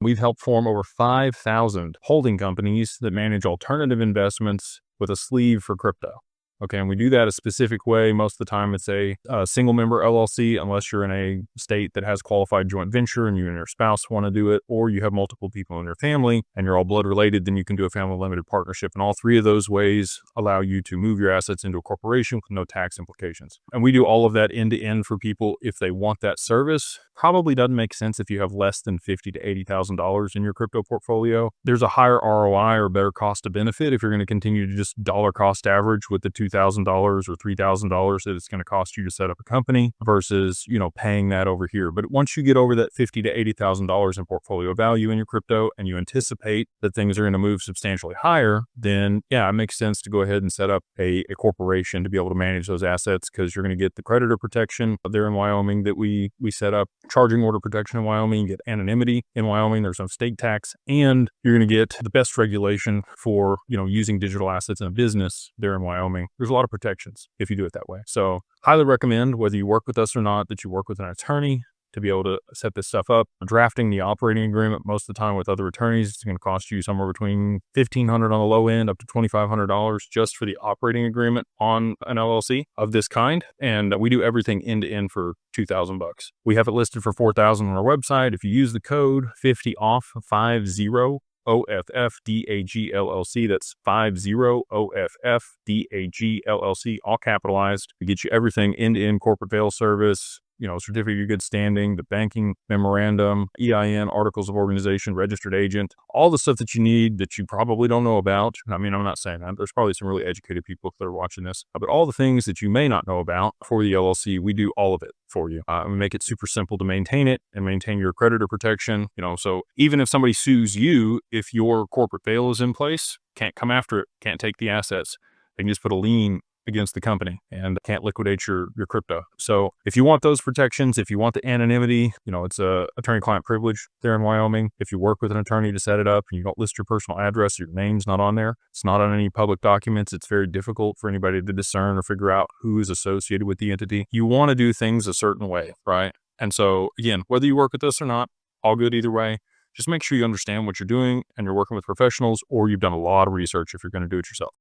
We've helped form over 5,000 holding companies that manage alternative investments with a sleeve for crypto. Okay, and we do that a specific way. Most of the time, it's a single member LLC, unless you're in a state that has qualified joint venture and you and your spouse want to do it, or you have multiple people in your family and you're all blood related, then you can do a family limited partnership. And all three of those ways allow you to move your assets into a corporation with no tax implications. And we do all of that end to end for people if they want that service. Probably doesn't make sense if you have less than $50,000 to $80,000 in your crypto portfolio. There's a higher ROI or better cost to benefit if you're going to continue to just dollar cost average with the $2,000 or $3,000 that it's going to cost you to set up a company versus, paying that over here. But once you get over that $50,000 to $80,000 in portfolio value in your crypto and you anticipate that things are going to move substantially higher, then it makes sense to go ahead and set up a corporation to be able to manage those assets, because you're going to get the creditor protection there in Wyoming that we set up, charging order protection in Wyoming, you get anonymity in Wyoming, there's no state tax, and you're going to get the best regulation for, using digital assets in a business there in Wyoming. There's a lot of protections if you do it that way. So highly recommend, whether you work with us or not, that you work with an attorney to be able to set this stuff up. Drafting the operating agreement most of the time with other attorneys, it's going to cost you somewhere between $1,500 on the low end up to $2,500 just for the operating agreement on an LLC of this kind. And we do everything end to end for $2,000. We have it listed for $4,000 on our website. If you use the code 50OFF, 50 OFF-DAG LLC. That's 50 OFF-DAG LLC, all capitalized. We get you everything end-to-end corporate veil service, certificate of good standing, the banking memorandum, EIN, articles of organization, registered agent, all the stuff that you need that you probably don't know about. I mean, I'm not saying that. There's probably some really educated people that are watching this, but all the things that you may not know about for the LLC, we do all of it for you. We make it super simple to maintain it and maintain your creditor protection. So even if somebody sues you, if your corporate veil is in place, can't come after it, can't take the assets. They can just put a lien against the company and can't liquidate your crypto. So if you want those protections, if you want the anonymity, it's a attorney-client privilege there in Wyoming. If you work with an attorney to set it up and you don't list your personal address, your name's not on there, it's not on any public documents, it's very difficult for anybody to discern or figure out who is associated with the entity. You want to do things a certain way, right? And so again, whether you work with us or not, all good either way. Just make sure you understand what you're doing and you're working with professionals, or you've done a lot of research if you're going to do it yourself.